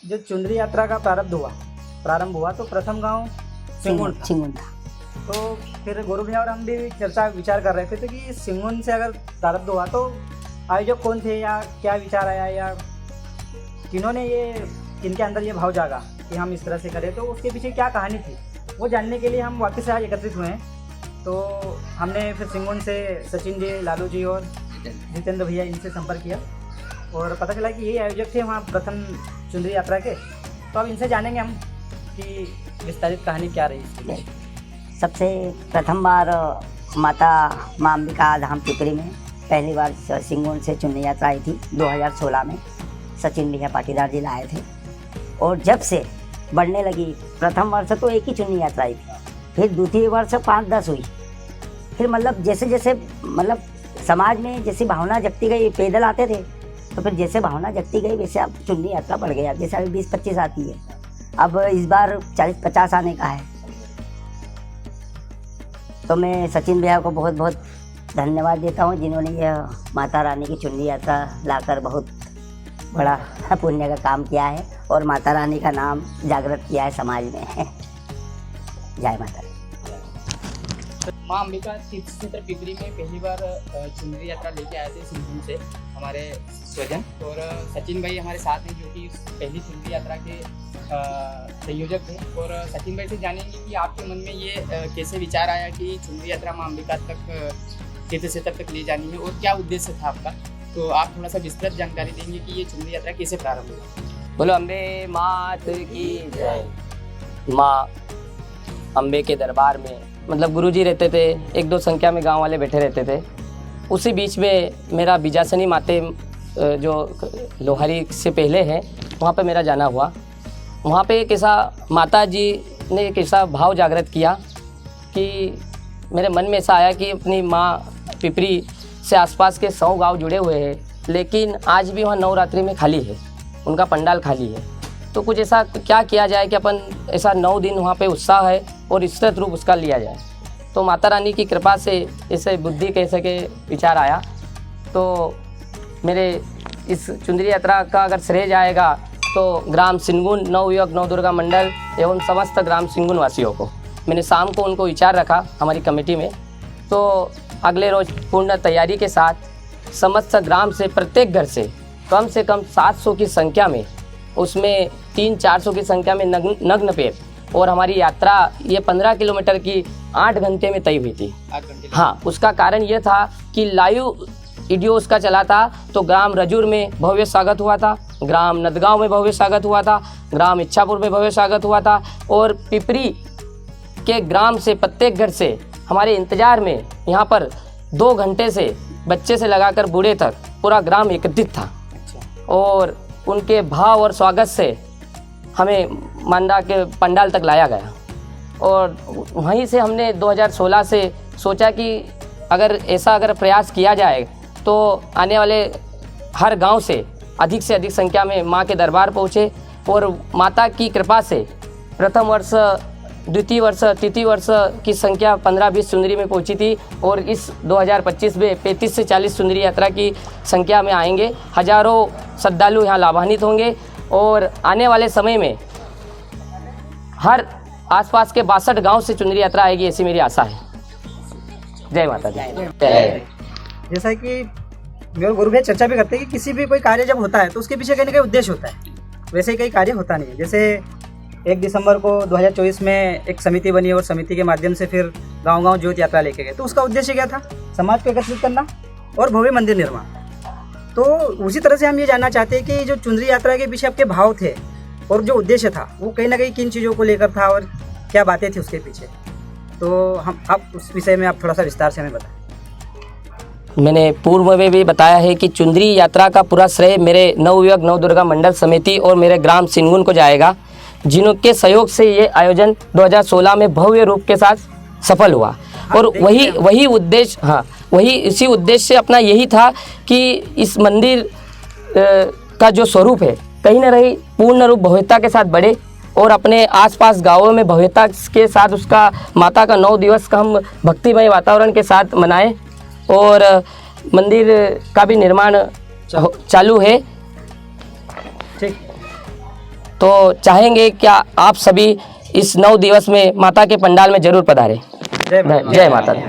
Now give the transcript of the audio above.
जो चुनरी यात्रा का प्रारंभ हुआ तो प्रथम गांव सिंगुन था। तो फिर गुरु भैया और हम भी विचार कर रहे थे कि सिंगुन से अगर प्रारंभ हुआ तो आयोजक कौन थे या क्या विचार आया या किन्होंने इनके अंदर ये भाव जागा कि हम इस तरह से करें, तो उसके पीछे क्या कहानी थी वो जानने के लिए हम वापस आज एकत्रित हुए हैं। तो हमने फिर सिंगुन से सचिन जी, लालू जी और जितेंद्र भैया इनसे संपर्क किया और पता चला कि यही आयोजक थे वहाँ प्रथम चुनरी यात्रा के। तो अब इनसे जानेंगे हम कि विस्तारित कहानी क्या रही इसकी। सबसे प्रथम बार माता माँ अंबिका धाम पिपरी में पहली बार सिंगुन से चुनरी यात्रा आई थी 2016 में। सचिन भैया पाटीदार जी लाए थे और जब से बढ़ने लगी, प्रथम वर्ष तो एक ही चुनरी यात्रा आई थी, फिर द्वितीय वर्ष 5-10 हुई, फिर मतलब जैसे जैसे मतलब समाज में जैसी भावना जगती गई, पैदल आते थे तो फिर जैसे भावना जगती गई वैसे अब चुनरी यात्रा बढ़ गया। जैसे अभी 20-25 आती है, अब इस बार 40-50 आने का है। तो मैं सचिन भैया को बहुत बहुत धन्यवाद देता हूँ जिन्होंने यह माता रानी की चुनरी यात्रा लाकर बहुत बड़ा पुण्य का काम किया है और माता रानी का नाम जागृत किया है समाज में। जय माता। माँ अंबिका तीर्थ क्षेत्र पिपरी में पहली बार चुनरी यात्रा लेके आए थे सिंगुन से हमारे स्वजन, और सचिन भाई हमारे साथ हैं जो कि पहली चुनरी यात्रा के संयोजक थे। और सचिन भाई से जानेंगे कि आपके मन में ये कैसे विचार आया कि चुनरी यात्रा माँ अंबिका तक तीर्थ क्षेत्र तक ले जानी है और क्या उद्देश्य था आपका, तो आप थोड़ा सा विस्तृत जानकारी देंगे कि ये चुनरी यात्रा कैसे प्रारंभ हुई। बोलो अम्बे मात की जय। माँ अम्बे के दरबार में मतलब गुरुजी रहते थे, 1-2 संख्या में गांव वाले बैठे रहते थे। उसी बीच में मेरा बीजासनी माते जो लोहारी से पहले है वहाँ पे मेरा जाना हुआ। वहाँ पे एक ऐसा माता जी ने एक ऐसा भाव जागृत किया कि मेरे मन में ऐसा आया कि अपनी माँ पिपरी से आसपास के 100 गांव जुड़े हुए हैं, लेकिन आज भी वहाँ नवरात्रि में खाली है, उनका पंडाल खाली है। तो कुछ ऐसा क्या किया जाए कि अपन ऐसा 9 दिन वहाँ पे उत्साह है और विस्तृत रूप उसका लिया जाए। तो माता रानी की कृपा से इसे बुद्धि कह सके विचार आया। तो मेरे इस चुनरी यात्रा का अगर श्रेय जाएगा तो ग्राम सिंगुन, नवयुवक नवदुर्गा मंडल एवं समस्त ग्राम सिंगुन वासियों को। मैंने शाम को उनको विचार रखा हमारी कमेटी में, तो अगले रोज़ पूर्ण तैयारी के साथ समस्त ग्राम से प्रत्येक घर से कम 700 की संख्या में, उसमें 300-400 की संख्या में नग्न पैर, और हमारी यात्रा ये 15 किलोमीटर की 8 घंटे में तय हुई थी। 8 घंटे। हाँ, उसका कारण ये था कि लाइव वीडियो उसका चला था। तो ग्राम रजूर में भव्य स्वागत हुआ था, ग्राम नदगांव में भव्य स्वागत हुआ था, ग्राम इच्छापुर में भव्य स्वागत हुआ था, और पिपरी के ग्राम से प्रत्येक घर से हमारे इंतजार में यहाँ पर 2 घंटे से बच्चे से लगाकर बूढ़े तक पूरा ग्राम एकत्रित था। और उनके भाव और स्वागत से हमें मांडा के पंडाल तक लाया गया। और वहीं से हमने 2016 से सोचा कि अगर प्रयास किया जाए तो आने वाले हर गांव से अधिक संख्या में मां के दरबार पहुँचे। और माता की कृपा से प्रथम वर्ष, द्वितीय वर्ष, तृतीय वर्ष की संख्या 15-20 चुनरी में पहुंची थी, और इस 2025 में 35 से 40 चुनरी यात्रा की संख्या में आएंगे। हजारों श्रद्धालु यहाँ लाभान्वित होंगे और आने वाले समय में हर आसपास के 62 गांव से चुनरी यात्रा आएगी, ऐसी मेरी आशा है। जय माता दी। जैसा कि मेरे गुरु भैया चर्चा भी करते हैं कि किसी भी कोई कार्य जब होता है तो उसके पीछे कहीं ना कहीं उद्देश्य होता है, वैसे ही कई कार्य होता नहीं है। जैसे 1 दिसंबर को 2024 में एक समिति बनी और समिति के माध्यम से फिर गांव-गांव ज्योत यात्रा लेके गए। तो उसका उद्देश्य क्या था? समाज को एकत्रित करना और भव्य मंदिर निर्माण। तो उसी तरह से हम ये जानना चाहते हैं कि जो चुनरी यात्रा के पीछे आपके भाव थे और जो उद्देश्य था वो कहीं ना कहीं किन चीज़ों को लेकर था और क्या बातें थी उसके पीछे। तो आप उस विषय में आप थोड़ा सा विस्तार से हमें बताएं। मैंने पूर्व में भी बताया है कि चुनरी यात्रा का पूरा श्रेय मेरे नवयुवक नवदुर्गा मंडल समिति और मेरे ग्राम सिंगुन को जाएगा, जिनके सहयोग से ये आयोजन 2016 में भव्य रूप के साथ सफल हुआ। और वही उद्देश्य, हाँ, इसी उद्देश्य से अपना यही था कि इस मंदिर का जो स्वरूप है कहीं ना कहीं पूर्ण रूप भव्यता के साथ बढ़े और अपने आसपास गांवों में भव्यता के साथ उसका माता का 9 दिवस का हम भक्तिमय वातावरण के साथ मनाएं। और मंदिर का भी निर्माण चालू है। ठीक। तो चाहेंगे क्या आप सभी इस 9 दिवस में माता के पंडाल में जरूर पधारें। जय माता दी।